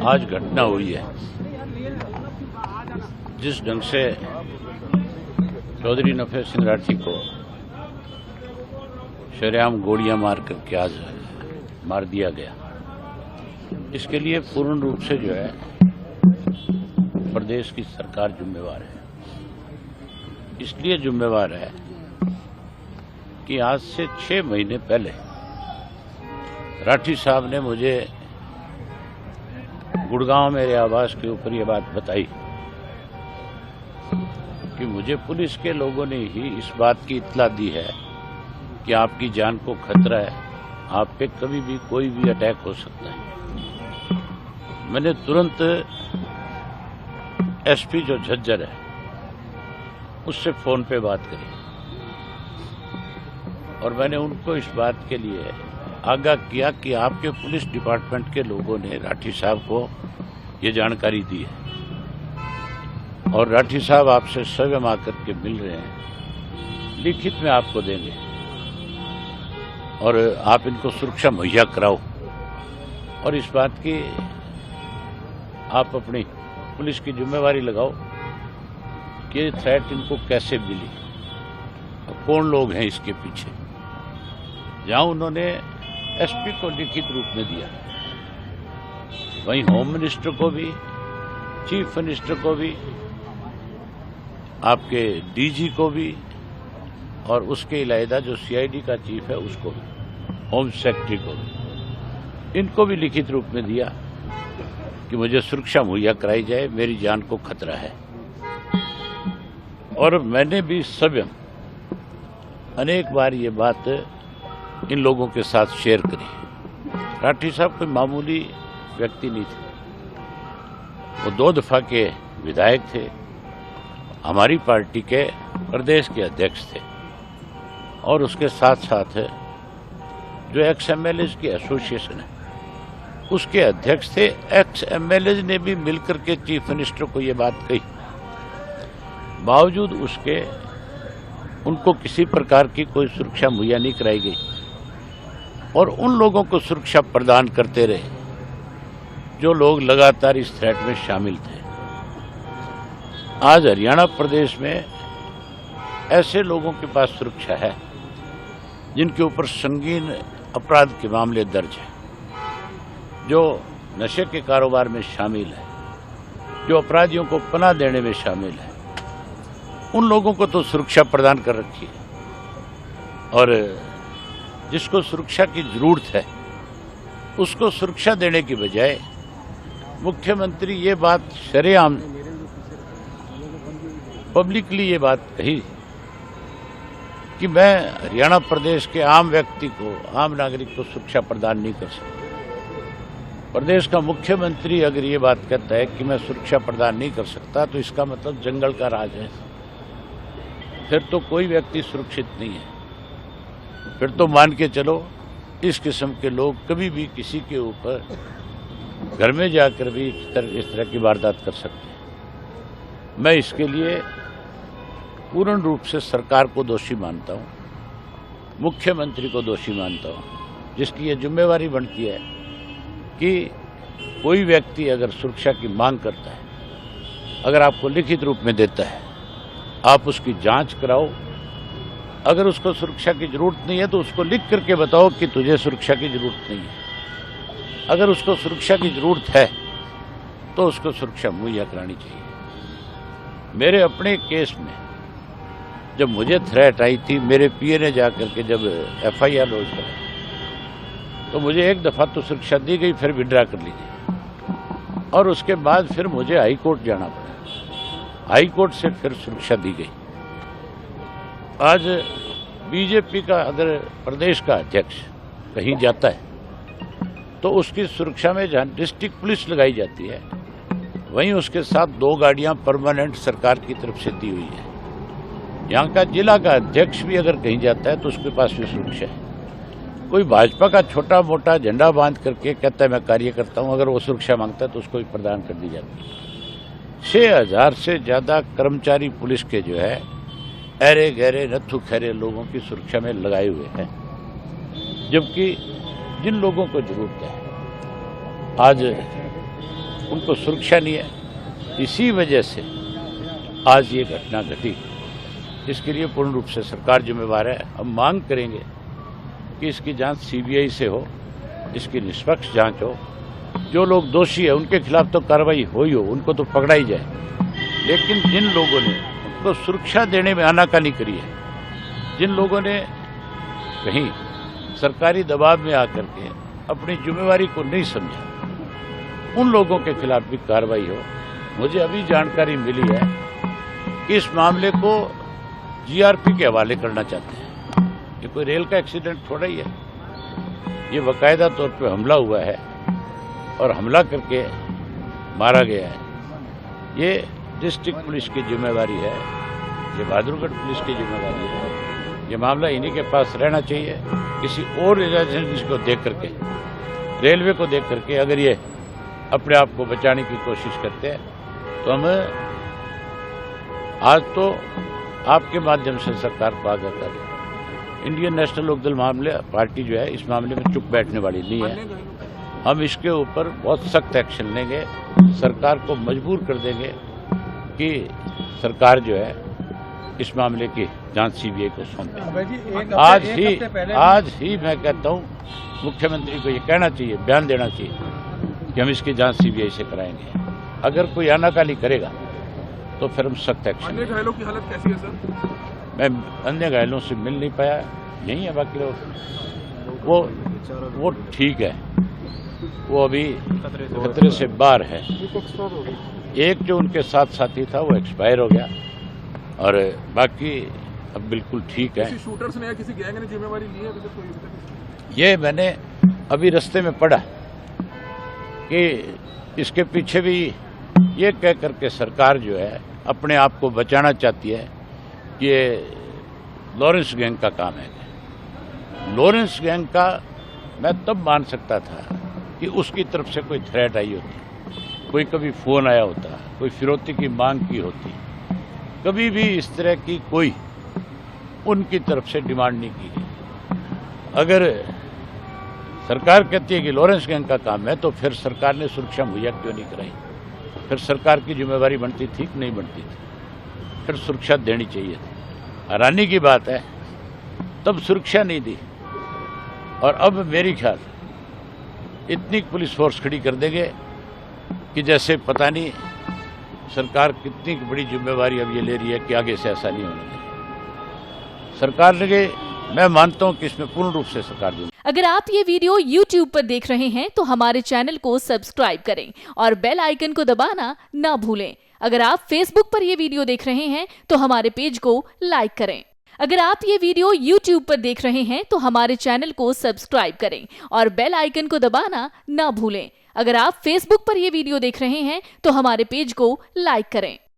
आज घटना हुई है, जिस ढंग से चौधरी नफे सिंह राठी को शरेआम गोलियां मार करके आज मार दिया गया, इसके लिए पूर्ण रूप से जो है प्रदेश की सरकार जिम्मेवार है। इसलिए जिम्मेवार है कि आज से 6 महीने पहले राठी साहब ने मुझे गुड़गांव मेरे आवास के ऊपर ये बात बताई कि मुझे पुलिस के लोगों ने ही इस बात की इत्तला दी है कि आपकी जान को खतरा है, आप पे कभी भी कोई भी अटैक हो सकता है। मैंने तुरंत एसपी जो झज्जर है उससे फोन पे बात करी और मैंने उनको इस बात के लिए आगाह किया कि आपके पुलिस डिपार्टमेंट के लोगों ने राठी साहब को ये जानकारी दी है और राठी साहब आपसे स्वयं आकर के मिल रहे हैं, लिखित में आपको देंगे और आप इनको सुरक्षा मुहैया कराओ और इस बात की आप अपनी पुलिस की जिम्मेवारी लगाओ कि ये थ्रेट इनको कैसे मिली और कौन लोग हैं इसके पीछे। जहां उन्होंने एसपी को लिखित रूप में दिया, वहीं होम मिनिस्टर को भी, चीफ मिनिस्टर को भी, आपके डीजी को भी और उसके इलावा जो सीआईडी का चीफ है उसको भी, होम सेक्रेटरी को भी, इनको भी लिखित रूप में दिया कि मुझे सुरक्षा मुहैया कराई जाए, मेरी जान को खतरा है। और मैंने भी स्वयं अनेक बार ये बात इन लोगों के साथ शेयर करी। राठी साहब कोई मामूली व्यक्ति नहीं थे, वो 2 दफा के विधायक थे, हमारी पार्टी के प्रदेश के अध्यक्ष थे और उसके साथ साथ जो एक्स एमएलए की एसोसिएशन है उसके अध्यक्ष थे। एक्स एमएलए ने भी मिलकर के चीफ मिनिस्टर को ये बात कही, बावजूद उसके उनको किसी प्रकार की कोई सुरक्षा मुहैया नहीं कराई गई और उन लोगों को सुरक्षा प्रदान करते रहे जो लोग लगातार इस थ्रेट में शामिल थे। आज हरियाणा प्रदेश में ऐसे लोगों के पास सुरक्षा है जिनके ऊपर संगीन अपराध के मामले दर्ज हैं, जो नशे के कारोबार में शामिल है, जो अपराधियों को पनाह देने में शामिल है। उन लोगों को तो सुरक्षा प्रदान कर रखी है और जिसको सुरक्षा की जरूरत है उसको सुरक्षा देने की बजाय मुख्यमंत्री ये बात शरेआम पब्लिकली ये बात कही कि मैं हरियाणा प्रदेश के आम व्यक्ति को, आम नागरिक को सुरक्षा प्रदान नहीं कर सकता। प्रदेश का मुख्यमंत्री अगर ये बात कहता है कि मैं सुरक्षा प्रदान नहीं कर सकता तो इसका मतलब जंगल का राज है, फिर तो कोई व्यक्ति सुरक्षित नहीं है। फिर तो मान के चलो इस किस्म के लोग कभी भी किसी के ऊपर घर में जाकर भी इस तरह की वारदात कर सकते हैं। मैं इसके लिए पूर्ण रूप से सरकार को दोषी मानता हूं, मुख्यमंत्री को दोषी मानता हूं, जिसकी ये जिम्मेवारी बनती है कि कोई व्यक्ति अगर सुरक्षा की मांग करता है, अगर आपको लिखित रूप में देता है, आप उसकी जांच कराओ। अगर उसको सुरक्षा की जरूरत नहीं है तो उसको लिख करके बताओ कि तुझे सुरक्षा की जरूरत नहीं है। अगर उसको सुरक्षा की जरूरत है तो उसको सुरक्षा मुहैया करानी चाहिए। मेरे अपने केस में जब मुझे थ्रेट आई थी, मेरे पीए ने जाकर के जब एफआईआर लॉन्च करा तो मुझे 1 दफा तो सुरक्षा दी गई, फिर विड्रा कर ली गई और उसके बाद फिर मुझे हाई कोर्ट जाना पड़ा, हाई कोर्ट से फिर सुरक्षा दी गई। आज बीजेपी का अगर प्रदेश का अध्यक्ष कहीं जाता है तो उसकी सुरक्षा में जहां डिस्ट्रिक्ट पुलिस लगाई जाती है, वहीं उसके साथ 2 गाड़ियां परमानेंट सरकार की तरफ से दी हुई है। यहाँ का जिला का अध्यक्ष भी अगर कहीं जाता है तो उसके पास भी सुरक्षा है। कोई भाजपा का छोटा मोटा झंडा बांध करके कहता है मैं कार्य करता हूं, अगर वो सुरक्षा मांगता है तो उसको भी प्रदान कर दी जाती है। 6000 से ज्यादा कर्मचारी पुलिस के जो है अरे गहरे नत्थु खैरे लोगों की सुरक्षा में लगाए हुए हैं, जबकि जिन लोगों को जरूरत है आज उनको सुरक्षा नहीं है। इसी वजह से आज ये घटना घटी। इसके लिए पूर्ण रूप से सरकार जिम्मेवार है। हम मांग करेंगे कि इसकी जांच सीबीआई से हो, इसकी निष्पक्ष जांच हो। जो लोग दोषी है उनके खिलाफ तो कार्रवाई हो ही हो, उनको तो पकड़ा ही जाए। लेकिन जिन लोगों ने उनको सुरक्षा देने में आनाकानी करी है, जिन लोगों ने कहीं सरकारी दबाव में आकर के अपनी जिम्मेवारी को नहीं समझा, उन लोगों के खिलाफ भी कार्रवाई हो। मुझे अभी जानकारी मिली है कि इस मामले को जीआरपी के हवाले करना चाहते हैं। ये कोई रेल का एक्सीडेंट थोड़ा ही है, ये बाकायदा तौर पे हमला हुआ है और हमला करके मारा गया है। ये डिस्ट्रिक्ट पुलिस की जिम्मेवारी है, ये बहादुरगढ़ पुलिस की जिम्मेवारी है। ये मामला इन्हीं के पास रहना चाहिए। किसी और एजेंसी को देख करके, रेलवे को देख करके अगर ये अपने आप को बचाने की कोशिश करते हैं तो हम आज तो आपके माध्यम से सरकार को आगाह करें। इंडियन नेशनल लोकदल मामले पार्टी जो है इस मामले में चुप बैठने वाली नहीं है। हम इसके ऊपर बहुत सख्त एक्शन लेंगे, सरकार को मजबूर कर देंगे कि सरकार जो है इस मामले की जांच सीबीआई को सौंपे। आज ही मैं कहता हूँ मुख्यमंत्री को ये कहना चाहिए, बयान देना चाहिए कि हम इसकी जांच सीबीआई से कराएंगे। अगर कोई आनाकानी करेगा तो फिर हम सख्त एक्शन। अन्य घायलों की हालत कैसी है सर? मैं अन्य घायलों से मिल नहीं पाया, यही है। बाकी लोग वो ठीक है, वो अभी खतरे से बाहर है। एक जो उनके साथ साथी था वो एक्सपायर हो गया और बाकी अब बिल्कुल ठीक है। किसी शूटर्स ने या किसी गैंग ने जिम्मेवारी ली है? ये मैंने अभी रास्ते में पढ़ा कि इसके पीछे भी ये कह करके सरकार जो है अपने आप को बचाना चाहती है कि ये लॉरेंस गैंग का काम है। लॉरेंस गैंग का मैं तब मान सकता था कि उसकी तरफ से कोई थ्रेट आई होती, कोई कभी फ़ोन आया होता, कोई फिरौती की मांग की होती। कभी भी इस तरह की कोई उनकी तरफ से डिमांड नहीं की गई। अगर सरकार कहती है कि लॉरेंस गैंग का काम है तो फिर सरकार ने सुरक्षा मुहैया क्यों नहीं कराई? फिर सरकार की जिम्मेवारी बनती थी कि नहीं बनती थी? फिर सुरक्षा देनी चाहिए थी। हैरानी की बात है तब सुरक्षा नहीं दी और अब मेरी ख्याल इतनी पुलिस फोर्स खड़ी कर देंगे कि जैसे पता नहीं सरकार कितनी बड़ी जिम्मेवारी अब ये ले रही है कि आगे से ऐसा नहीं होना चाहिए। सरकार लगे, मैं मानता हूं कि इसमें पूर्ण रूप से सरकार देगी। अगर आप ये वीडियो YouTube पर देख रहे हैं तो हमारे चैनल को सब्सक्राइब करें और बेल आइकन को दबाना ना भूलें। अगर आप Facebook पर ये वीडियो देख रहे हैं तो हमारे पेज को लाइक करें। अगर आप ये वीडियो YouTube पर देख रहे हैं तो हमारे चैनल को सब्सक्राइब करें और बेल आइकन को दबाना ना भूलें। अगर आप Facebook पर ये वीडियो देख रहे हैं तो हमारे पेज को लाइक करें।